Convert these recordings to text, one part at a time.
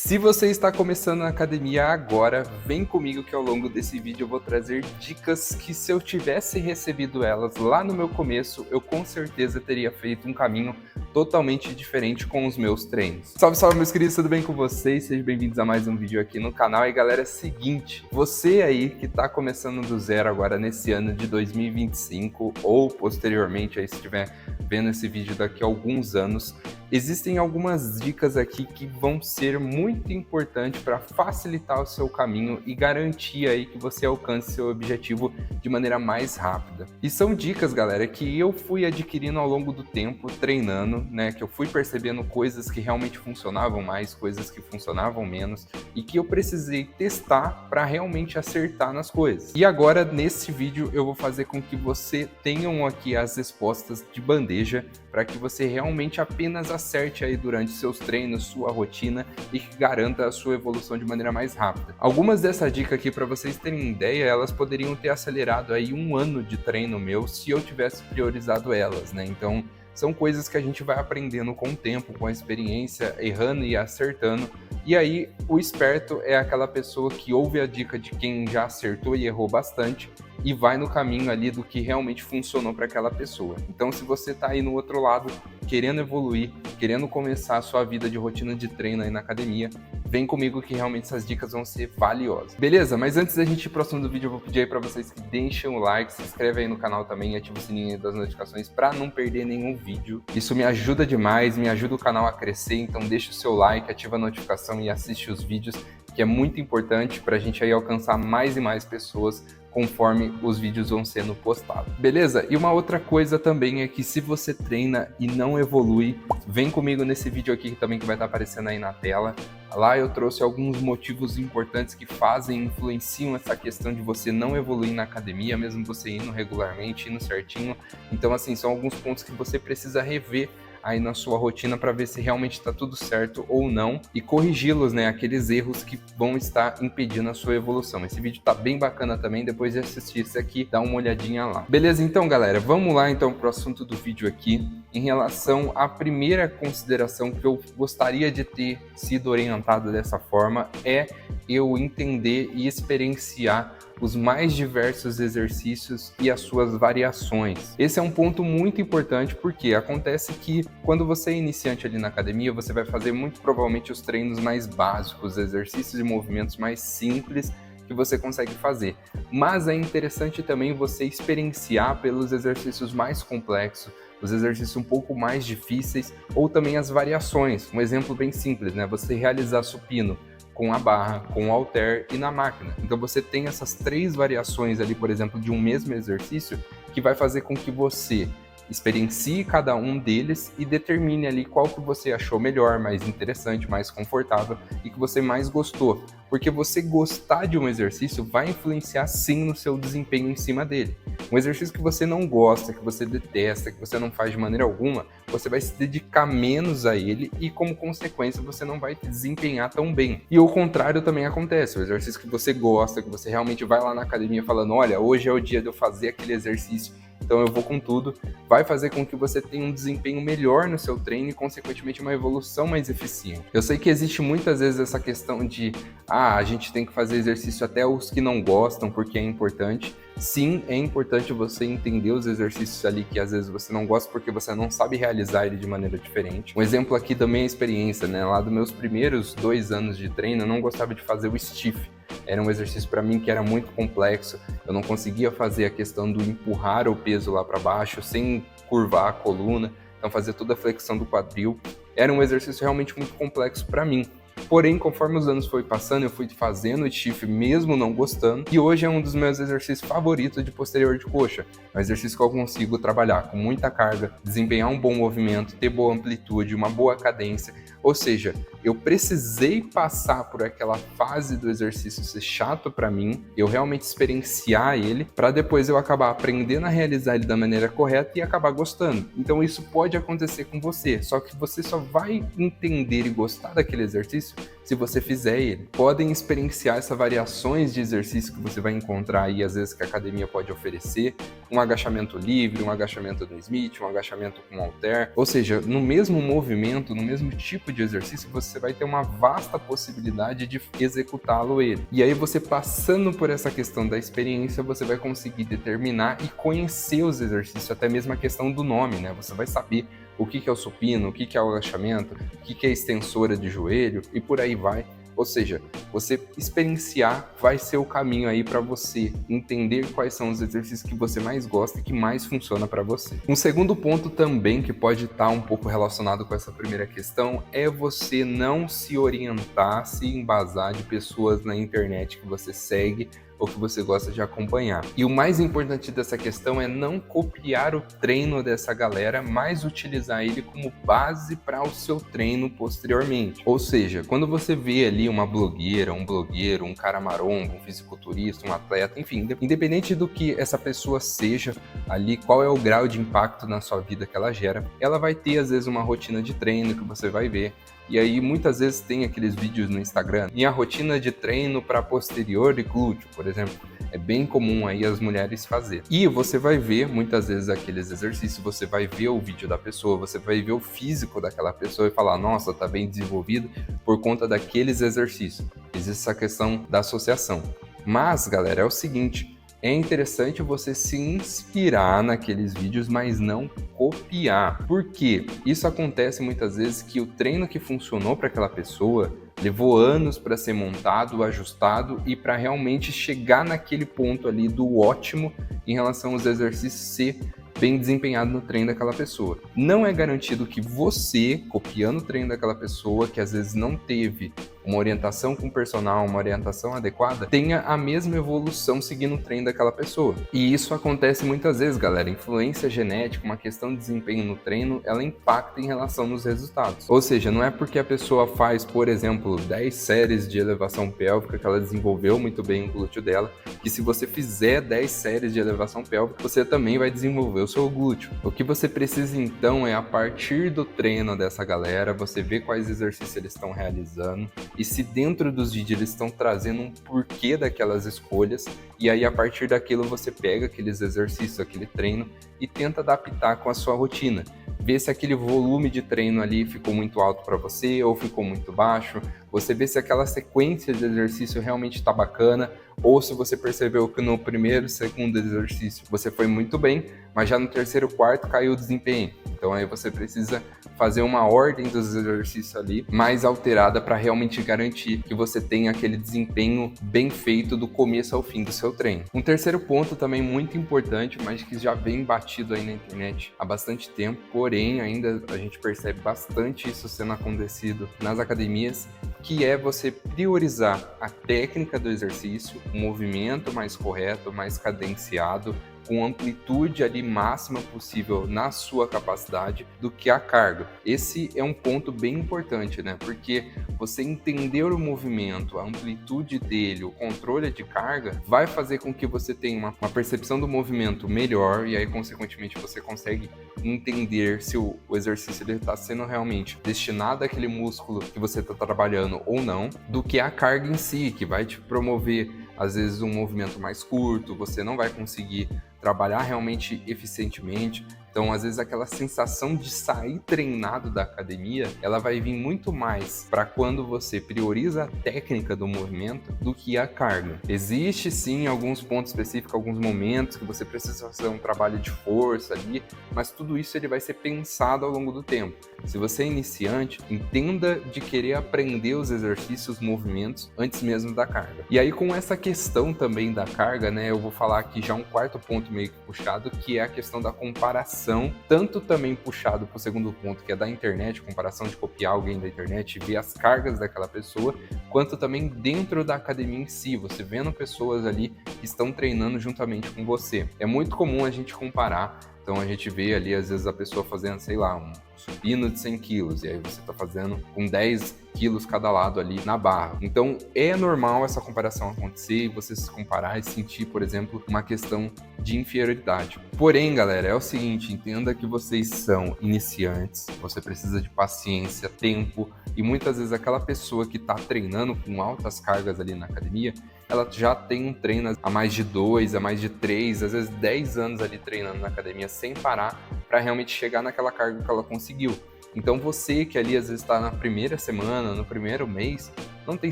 Se você está começando na academia agora, vem comigo que ao longo desse vídeo eu vou trazer dicas que, se eu tivesse recebido elas lá no meu começo, eu com certeza teria feito um caminho totalmente diferente com os meus treinos. Salve, salve meus queridos, tudo bem com vocês? Sejam bem-vindos a mais um vídeo aqui no canal. E galera, é o seguinte, você aí que está começando do zero agora nesse ano de 2025 ou posteriormente aí se estiver vendo esse vídeo daqui a alguns anos, existem algumas dicas aqui que vão ser muito importantes para facilitar o seu caminho e garantir aí que você alcance seu objetivo de maneira mais rápida. E são dicas, galera, que eu fui adquirindo ao longo do tempo, treinando, né? Que eu fui percebendo coisas que realmente funcionavam mais, coisas que funcionavam menos e que eu precisei testar para realmente acertar nas coisas. E agora, nesse vídeo, eu vou fazer com que você tenham aqui as respostas de bandeja para que você realmente apenas acerte aí durante seus treinos, sua rotina e que garanta a sua evolução de maneira mais rápida. Algumas dessas dicas aqui, para vocês terem ideia, elas poderiam ter acelerado aí um ano de treino meu se eu tivesse priorizado elas, né? Então, são coisas que a gente vai aprendendo com o tempo, com a experiência, errando e acertando. E aí, o esperto é aquela pessoa que ouve a dica de quem já acertou e errou bastante e vai no caminho ali do que realmente funcionou para aquela pessoa. Então, se você está aí no outro lado, querendo evoluir, querendo começar a sua vida de rotina de treino aí na academia, vem comigo que realmente essas dicas vão ser valiosas. Beleza? Mas antes da gente ir pro próximo do vídeo, eu vou pedir aí para vocês que deixem o like, se inscreve aí no canal também e ativa o sininho das notificações para não perder nenhum vídeo. Isso me ajuda demais, me ajuda o canal a crescer, então deixa o seu like, ativa a notificação e assiste os vídeos, que é muito importante para a gente aí alcançar mais e mais pessoas conforme os vídeos vão sendo postados. Beleza? E uma outra coisa também é que se você treina e não evolui, vem comigo nesse vídeo aqui também que vai estar aparecendo aí na tela. Lá eu trouxe alguns motivos importantes que influenciam essa questão de você não evoluir na academia, mesmo você indo regularmente, indo certinho. Então, assim, são alguns pontos que você precisa rever aí na sua rotina para ver se realmente está tudo certo ou não e corrigi-los, né? Aqueles erros que vão estar impedindo a sua evolução. Esse vídeo tá bem bacana também, depois de assistir esse aqui, dá uma olhadinha lá. Beleza? Então, galera, vamos lá então pro assunto do vídeo aqui. Em relação à primeira consideração que eu gostaria de ter sido orientado dessa forma é eu entender e experienciar os mais diversos exercícios e as suas variações. Esse é um ponto muito importante porque acontece que quando você é iniciante ali na academia, você vai fazer muito provavelmente os treinos mais básicos, exercícios e movimentos mais simples que você consegue fazer. Mas é interessante também você experienciar pelos exercícios mais complexos, os exercícios um pouco mais difíceis ou também as variações. Um exemplo bem simples, né? Você realizar supino com a barra, com o halter e na máquina. Então você tem essas três variações ali, por exemplo, de um mesmo exercício, que vai fazer com que você experiencie cada um deles e determine ali qual que você achou melhor, mais interessante, mais confortável e que você mais gostou. Porque você gostar de um exercício vai influenciar sim no seu desempenho em cima dele. Um exercício que você não gosta, que você detesta, que você não faz de maneira alguma, você vai se dedicar menos a ele e, como consequência, você não vai desempenhar tão bem. E o contrário também acontece. O exercício que você gosta, que você realmente vai lá na academia falando, olha, hoje é o dia de eu fazer aquele exercício, então eu vou com tudo, vai fazer com que você tenha um desempenho melhor no seu treino e, consequentemente, uma evolução mais eficiente. Eu sei que existe muitas vezes essa questão de a gente tem que fazer exercício até os que não gostam, porque é importante. Sim, é importante você entender os exercícios ali que às vezes você não gosta porque você não sabe realizar ele de maneira diferente. Um exemplo aqui também é a experiência, né? Lá dos meus primeiros 2 anos de treino, eu não gostava de fazer o stiff. Era um exercício para mim que era muito complexo, eu não conseguia fazer a questão do empurrar o peso lá para baixo sem curvar a coluna, então fazer toda a flexão do quadril. Era um exercício realmente muito complexo para mim. Porém, conforme os anos foi passando, eu fui fazendo o stiff mesmo não gostando, e hoje é um dos meus exercícios favoritos de posterior de coxa. É um exercício que eu consigo trabalhar com muita carga, desempenhar um bom movimento, ter boa amplitude, uma boa cadência. Ou seja, eu precisei passar por aquela fase do exercício ser chato para mim, eu realmente experienciar ele, para depois eu acabar aprendendo a realizar ele da maneira correta e acabar gostando. Então isso pode acontecer com você, só que você só vai entender e gostar daquele exercício se você fizer ele. Podem experienciar essas variações de exercício que você vai encontrar aí, às vezes, que a academia pode oferecer. um agachamento livre, um agachamento no Smith, um agachamento com halter. Ou seja, no mesmo movimento, no mesmo tipo de exercício, você vai ter uma vasta possibilidade de executá-lo ele. E aí você passando por essa questão da experiência, você vai conseguir determinar e conhecer os exercícios, até mesmo a questão do nome, né? Você vai saber o que é o supino, o que é o agachamento, o que é a extensora de joelho e por aí vai. Ou seja, você experienciar vai ser o caminho aí para você entender quais são os exercícios que você mais gosta e que mais funciona para você. Um segundo ponto também que pode estar um pouco relacionado com essa primeira questão é você não se orientar, se embasar de pessoas na internet que você segue ou que você gosta de acompanhar. E o mais importante dessa questão é não copiar o treino dessa galera, mas utilizar ele como base para o seu treino posteriormente. Ou seja, quando você vê ali uma blogueira, um blogueiro, um cara maromba, um fisiculturista, um atleta, enfim, independente do que essa pessoa seja ali, qual é o grau de impacto na sua vida que ela gera, ela vai ter às vezes uma rotina de treino que você vai ver. E aí muitas vezes tem aqueles vídeos no Instagram, minha rotina de treino para posterior e glúteo, por exemplo. É bem comum aí as mulheres fazer. E você vai ver muitas vezes aqueles exercícios, você vai ver o vídeo da pessoa, você vai ver o físico daquela pessoa e falar, nossa, tá bem desenvolvido por conta daqueles exercícios. Existe essa questão da associação. Mas, galera, é o seguinte, é interessante você se inspirar naqueles vídeos, mas não copiar. Por quê? Isso acontece muitas vezes que o treino que funcionou para aquela pessoa levou anos para ser montado, ajustado e para realmente chegar naquele ponto ali do ótimo em relação aos exercícios ser bem desempenhado no treino daquela pessoa. Não é garantido que você, copiando o treino daquela pessoa, que às vezes não teve uma orientação com o personal, uma orientação adequada, tenha a mesma evolução seguindo o treino daquela pessoa. E isso acontece muitas vezes, galera. Influência genética, uma questão de desempenho no treino, ela impacta em relação nos resultados. Ou seja, não é porque a pessoa faz, por exemplo, 10 séries de elevação pélvica que ela desenvolveu muito bem o glúteo dela, que se você fizer 10 séries de elevação pélvica, você também vai desenvolver o seu glúteo. O que você precisa então é, a partir do treino dessa galera, você ver quais exercícios eles estão realizando, e se dentro dos vídeos eles estão trazendo um porquê daquelas escolhas, e aí a partir daquilo você pega aqueles exercícios, aquele treino e tenta adaptar com a sua rotina. Vê se aquele volume de treino ali ficou muito alto para você ou ficou muito baixo. Você vê se aquela sequência de exercício realmente está bacana, ou se você percebeu que no primeiro, segundo exercício você foi muito bem, mas já no terceiro, quarto caiu o desempenho. Então aí você precisa fazer uma ordem dos exercícios ali mais alterada para realmente garantir que você tenha aquele desempenho bem feito do começo ao fim do seu treino. Um terceiro ponto também muito importante, mas que já vem batido aí na internet há bastante tempo, porém ainda a gente percebe bastante isso sendo acontecido nas academias, que é você priorizar a técnica do exercício, o movimento mais correto, mais cadenciado, com amplitude ali máxima possível na sua capacidade, do que a carga. Esse é um ponto bem importante, né? Porque você entender o movimento, a amplitude dele, o controle de carga, vai fazer com que você tenha uma percepção do movimento melhor, e aí consequentemente você consegue entender se o exercício está sendo realmente destinado àquele músculo que você está trabalhando ou não, do que a carga em si, que vai te promover às vezes um movimento mais curto, você não vai conseguir trabalhar realmente eficientemente. Então, às vezes, aquela sensação de sair treinado da academia, ela vai vir muito mais para quando você prioriza a técnica do movimento do que a carga. Existe, sim, alguns pontos específicos, alguns momentos que você precisa fazer um trabalho de força ali, mas tudo isso ele vai ser pensado ao longo do tempo. Se você é iniciante, entenda de querer aprender os exercícios, os movimentos, antes mesmo da carga. E aí, com essa questão também da carga, né, eu vou falar aqui já um quarto ponto meio que puxado, que é a questão da comparação, tanto também puxado para o segundo ponto, que é da internet, comparação de copiar alguém da internet e ver as cargas daquela pessoa, quanto também dentro da academia em si, você vendo pessoas ali que estão treinando juntamente com você. É muito comum a gente comparar, então a gente vê ali às vezes a pessoa fazendo, sei lá, supino de 100 quilos, e aí você está fazendo com 10 quilos cada lado ali na barra. Então é normal essa comparação acontecer e você se comparar e sentir, por exemplo, uma questão de inferioridade. Porém, galera, é o seguinte, entenda que vocês são iniciantes, você precisa de paciência, tempo, e muitas vezes aquela pessoa que está treinando com altas cargas ali na academia, ela já tem um treino há mais de 2, há mais de 3, às vezes 10 anos ali treinando na academia sem parar para realmente chegar naquela carga que ela conseguiu. Então você que ali às vezes está na primeira semana, no primeiro mês, não tem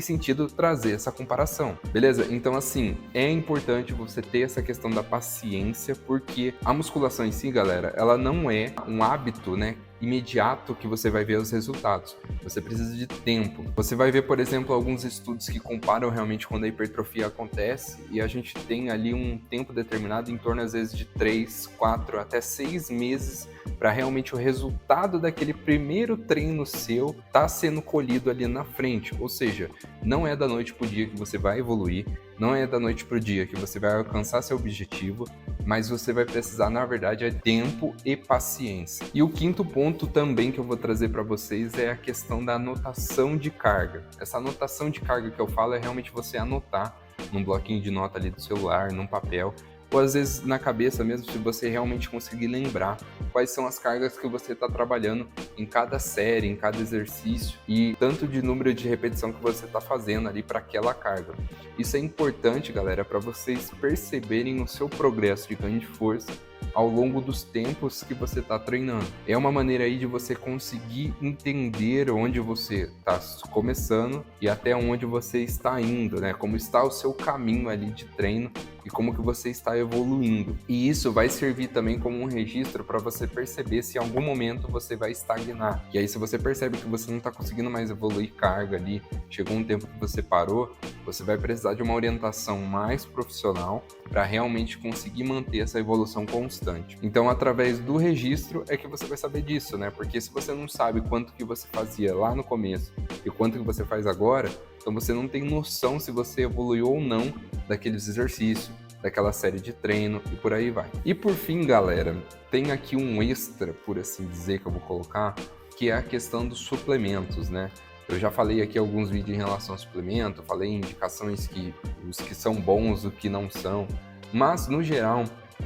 sentido trazer essa comparação, beleza? Então assim, é importante você ter essa questão da paciência, porque a musculação em si, galera, ela não é um hábito, né, imediato que você vai ver os resultados. Você precisa de tempo. Você vai ver, por exemplo, alguns estudos que comparam realmente quando a hipertrofia acontece e a gente tem ali um tempo determinado em torno às vezes de 3, 4, até 6 meses para realmente o resultado daquele primeiro treino seu tá sendo colhido ali na frente. Ou seja, não é da noite pro dia que você vai evoluir, não é da noite pro dia que você vai alcançar seu objetivo, mas você vai precisar, na verdade, de tempo e paciência. E o quinto ponto também que eu vou trazer para vocês é a questão da anotação de carga. Essa anotação de carga que eu falo é realmente você anotar num bloquinho de nota ali do celular, num papel, ou às vezes na cabeça mesmo, se você realmente conseguir lembrar quais são as cargas que você está trabalhando em cada série, em cada exercício e tanto de número de repetição que você está fazendo ali para aquela carga. Isso é importante, galera, para vocês perceberem o seu progresso de ganho de força ao longo dos tempos que você está treinando. É uma maneira aí de você conseguir entender onde você está começando e até onde você está indo, né? Como está o seu caminho ali de treino e como que você está evoluindo. E isso vai servir também como um registro para você perceber se em algum momento você vai estagnar. E aí se você percebe que você não está conseguindo mais evoluir carga ali, chegou um tempo que você parou, você vai precisar de uma orientação mais profissional para realmente conseguir manter essa evolução constante. Então, através do registro é que você vai saber disso, né? Porque se você não sabe quanto que você fazia lá no começo e quanto que você faz agora, então você não tem noção se você evoluiu ou não daqueles exercícios, daquela série de treino e por aí vai. E por fim, galera, tem aqui um extra, por assim dizer, que eu vou colocar, que é a questão dos suplementos, né? Eu já falei aqui alguns vídeos em relação ao suplemento, falei em indicações que os que são bons, os que não são, mas no geral,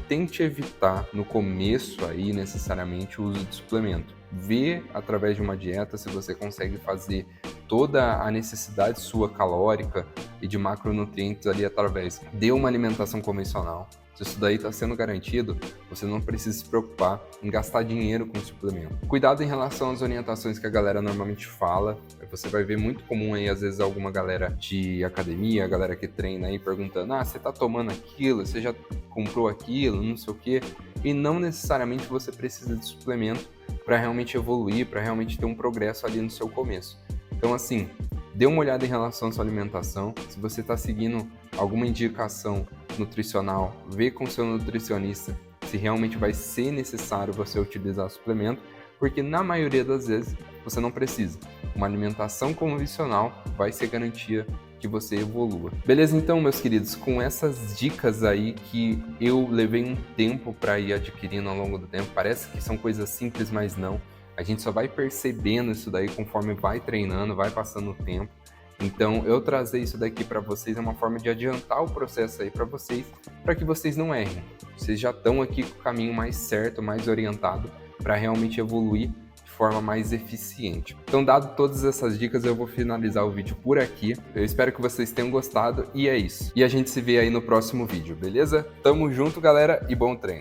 tente evitar no começo aí necessariamente o uso de suplemento. Vê através de uma dieta se você consegue fazer toda a necessidade sua calórica e de macronutrientes ali através de uma alimentação convencional. Se isso daí está sendo garantido, você não precisa se preocupar em gastar dinheiro com suplemento. Cuidado em relação às orientações que a galera normalmente fala. Você vai ver muito comum aí, às vezes, alguma galera de academia, a galera que treina aí perguntando: você tá tomando aquilo, você já comprou aquilo, não sei o quê. E não necessariamente você precisa de suplemento para realmente evoluir, para realmente ter um progresso ali no seu começo. Então, assim, dê uma olhada em relação à sua alimentação. Se você está seguindo alguma indicação nutricional, vê com o seu nutricionista se realmente vai ser necessário você utilizar suplemento, porque na maioria das vezes você não precisa. Uma alimentação convencional vai ser garantia que você evolua. Beleza? Então, meus queridos, com essas dicas aí que eu levei um tempo para ir adquirindo ao longo do tempo, parece que são coisas simples, mas não. A gente só vai percebendo isso daí conforme vai treinando, vai passando o tempo. Então, eu trazer isso daqui para vocês é uma forma de adiantar o processo aí para que vocês não errem. Vocês já estão aqui com o caminho mais certo, mais orientado para realmente evoluir de forma mais eficiente. Então, dado todas essas dicas, eu vou finalizar o vídeo por aqui. Eu espero que vocês tenham gostado e é isso. E a gente se vê aí no próximo vídeo, beleza? Tamo junto, galera, e bom treino!